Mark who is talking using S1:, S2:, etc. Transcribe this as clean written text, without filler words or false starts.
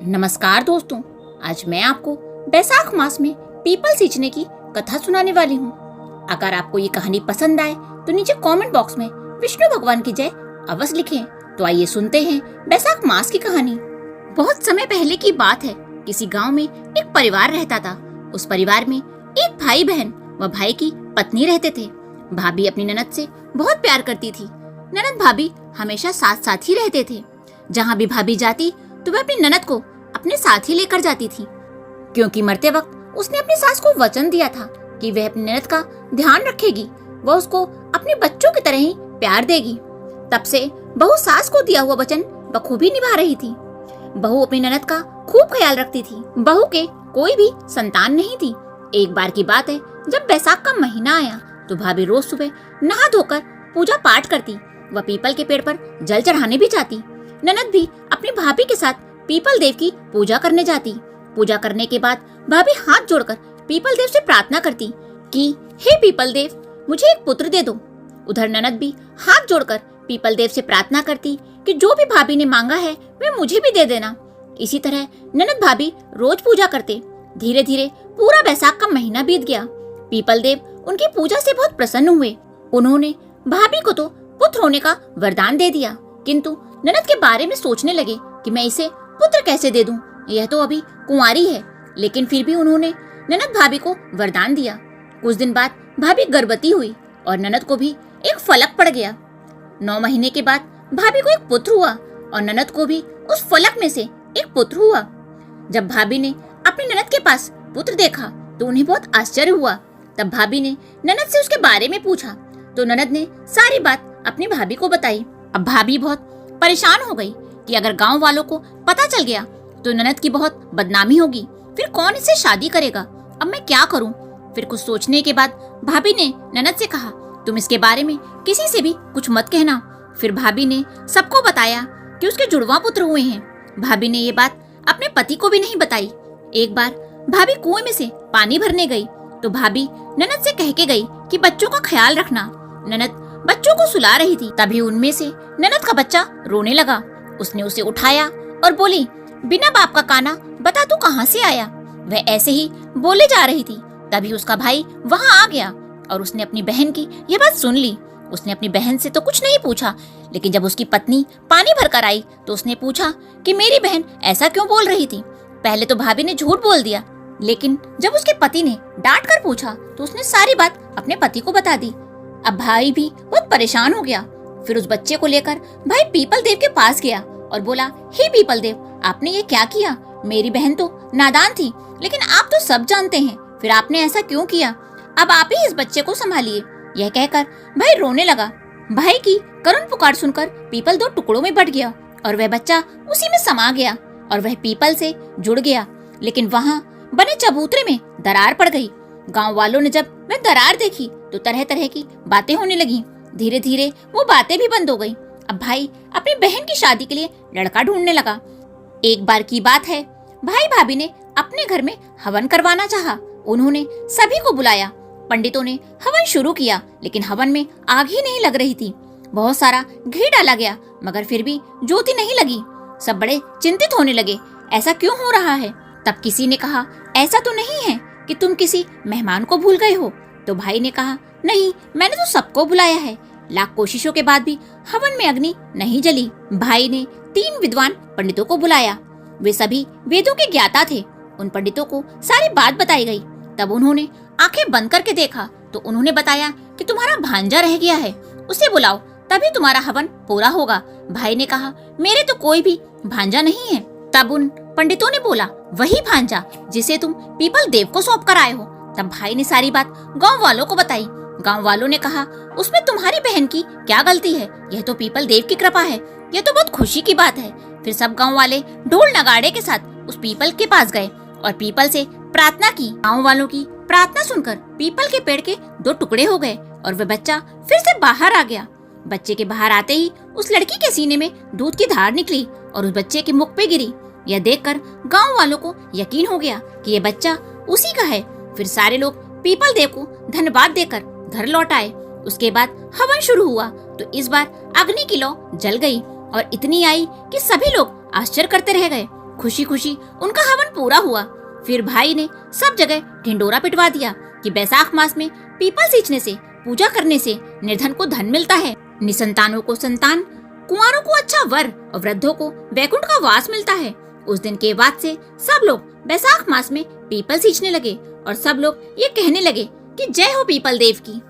S1: नमस्कार दोस्तों, आज मैं आपको बैसाख मास में पीपल सींचने की कथा सुनाने वाली हूँ। अगर आपको ये कहानी पसंद आए तो नीचे कमेंट बॉक्स में विष्णु भगवान की जय अवश्य लिखें। तो आइए सुनते हैं बैसाख मास की कहानी। बहुत समय पहले की बात है। किसी गांव में एक परिवार रहता था। उस परिवार में एक भाई बहन व भाई की पत्नी रहते थे। भाभी अपनी ननद से बहुत प्यार करती थी। ननद भाभी हमेशा साथ साथ ही रहते थे। जहाँ भी भाभी जाती तो वह अपनी ननद को अपने साथ ही लेकर जाती थी, क्योंकि मरते वक्त उसने अपनी सास को वचन दिया था कि वह अपनी ननद का ध्यान रखेगी, वह उसको अपने बच्चों की तरह ही प्यार देगी। तब से बहू सास को दिया हुआ वचन बखूबी निभा रही थी। बहू अपनी ननद का खूब ख्याल रखती थी। बहू के कोई भी संतान नहीं थी। एक बार की बात है, जब बैसाख का महीना आया तो भाभी रोज सुबह नहा धोकर पूजा पाठ करती। वह पीपल के पेड़ पर जल चढ़ाने भी जाती। ननद भी अपनी भाभी के साथ पीपल देव की पूजा करने जाती। पूजा करने के बाद भाभी हाथ जोड़कर पीपल देव से प्रार्थना करती कि हे पीपल देव, मुझे एक पुत्र दे दो। उधर ननद भी हाथ जोड़कर पीपल देव से प्रार्थना करती कि जो भी भाभी ने मांगा है वे मुझे भी दे देना। इसी तरह ननद भाभी रोज पूजा करते। धीरे धीरे पूरा बैसाख का महीना बीत गया। पीपल देव उनकी पूजा से बहुत प्रसन्न हुए। उन्होंने भाभी को तो पुत्र होने का वरदान दे दिया, किंतु ननद के बारे में सोचने लगे कि मैं इसे पुत्र कैसे दे दूं, यह तो अभी कुंवारी है। लेकिन फिर भी उन्होंने ननद भाभी को वरदान दिया। कुछ दिन बाद भाभी गर्भवती हुई और ननद को भी एक फलक पड़ गया। 9 महीने के बाद भाभी को एक पुत्र हुआ और ननद को भी उस फलक में से एक पुत्र हुआ। जब भाभी ने अपनी ननद के पास पुत्र देखा तो उन्हें बहुत आश्चर्य हुआ। तब भाभी ने ननद से उसके बारे में पूछा तो ननद ने सारी बात अपनी भाभी को बताई। अब भाभी बहुत परेशान हो गई कि अगर गांव वालों को पता चल गया तो ननद की बहुत बदनामी होगी, फिर कौन इससे शादी करेगा। अब मैं क्या करूं? फिर कुछ सोचने के बाद भाभी ने ननद से कहा, तुम इसके बारे में किसी से भी कुछ मत कहना। फिर भाभी ने सबको बताया कि उसके जुड़वा पुत्र हुए हैं। भाभी ने ये बात अपने पति को भी नहीं बताई। एक बार भाभी कुएं में से पानी भरने गई तो भाभी ननद से कह के गई कि बच्चों का ख्याल रखना। ननद बच्चों को सुला रही थी, तभी उनमें से ननद का बच्चा रोने लगा। उसने उसे उठाया और बोली, बिना बाप का काना, बता तू कहाँ से आया। वह ऐसे ही बोले जा रही थी, तभी उसका भाई वहाँ आ गया और उसने अपनी बहन की यह बात सुन ली। उसने अपनी बहन से तो कुछ नहीं पूछा, लेकिन जब उसकी पत्नी पानी भरकर आई तो उसने पूछा कि मेरी बहन ऐसा क्यों बोल रही थी। पहले तो भाभी ने झूठ बोल दिया, लेकिन जब उसके पति ने डांट कर पूछा तो उसने सारी बात अपने पति को बता दी। अब भाई भी बहुत परेशान हो गया। फिर उस बच्चे को लेकर भाई पीपल देव के पास गया और बोला, हे पीपल देव, आपने ये क्या किया? मेरी बहन तो नादान थी, लेकिन आप तो सब जानते हैं, फिर आपने ऐसा क्यों किया? अब आप ही इस बच्चे को संभालिए। यह कहकर भाई रोने लगा। भाई की करुण पुकार सुनकर पीपल 2 टुकड़ों में बट गया और वह बच्चा उसी में समा गया और वह पीपल से जुड़ गया। लेकिन वहाँ बने चबूतरे में दरार पड़ गई। गाँव वालों ने जब वह दरार देखी तो तरह तरह की बातें होने लगी। धीरे धीरे वो बातें भी बंद हो गई। अब भाई अपनी बहन की शादी के लिए लड़का ढूंढने लगा। एक बार की बात है, भाई भाभी ने अपने घर में हवन करवाना चाहा। उन्होंने सभी को बुलाया। पंडितों ने हवन शुरू किया, लेकिन हवन में आग ही नहीं लग रही थी। बहुत सारा घी डाला गया, मगर फिर भी ज्योति नहीं लगी। सब बड़े चिंतित होने लगे, ऐसा क्यों हो रहा है। तब किसी ने कहा, ऐसा तो नहीं है कि तुम किसी मेहमान को भूल गए हो। तो भाई ने कहा, नहीं, मैंने तो सबको बुलाया है। लाख कोशिशों के बाद भी हवन में अग्नि नहीं जली। भाई ने 3 विद्वान पंडितों को बुलाया। वे सभी वेदों के ज्ञाता थे। उन पंडितों को सारी बात बताई गई। तब उन्होंने आंखें बंद करके देखा तो उन्होंने बताया कि तुम्हारा भांजा रह गया है, उसे बुलाओ, तभी तुम्हारा हवन पूरा होगा। भाई ने कहा, मेरे तो कोई भी भांजा नहीं है। तब उन पंडितों ने बोला, वही भांजा जिसे तुम पीपल देव को सौंप कर आए हो। तब भाई ने सारी बात गांव वालों को बताई। गांव वालों ने कहा, उसमें तुम्हारी बहन की क्या गलती है, यह तो पीपल देव की कृपा है, यह तो बहुत खुशी की बात है। फिर सब गांव वाले ढोल नगाड़े के साथ उस पीपल के पास गए और पीपल से प्रार्थना की। गांव वालों की प्रार्थना सुनकर पीपल के पेड़ के 2 टुकड़े हो गए और वह बच्चा फिर से बाहर आ गया। बच्चे के बाहर आते ही उस लड़की के सीने में दूध की धार निकली और उस बच्चे के मुख पे गिरी। यह देखकर गांव वालों को यकीन हो गया कि यह बच्चा उसी का है। फिर सारे लोग पीपल देव को धन्यवाद देकर घर लौट आए। उसके बाद हवन शुरू हुआ तो इस बार अग्नि की लौ जल गई और इतनी आई कि सभी लोग आश्चर्य करते रह गए खुशी खुशी उनका हवन पूरा हुआ। फिर भाई ने सब जगह ढिंडोरा पिटवा दिया कि बैसाख मास में पीपल सींचने से, पूजा करने से निर्धन को धन मिलता है, निसंतानों को संतान, कुंवारों को अच्छा वर और वृद्धों को वैकुंठ का वास मिलता है। उस दिन के बाद से सब लोग बैसाख मास में पीपल सींचने लगे और सब लोग ये कहने लगे कि जय हो पीपल देव की।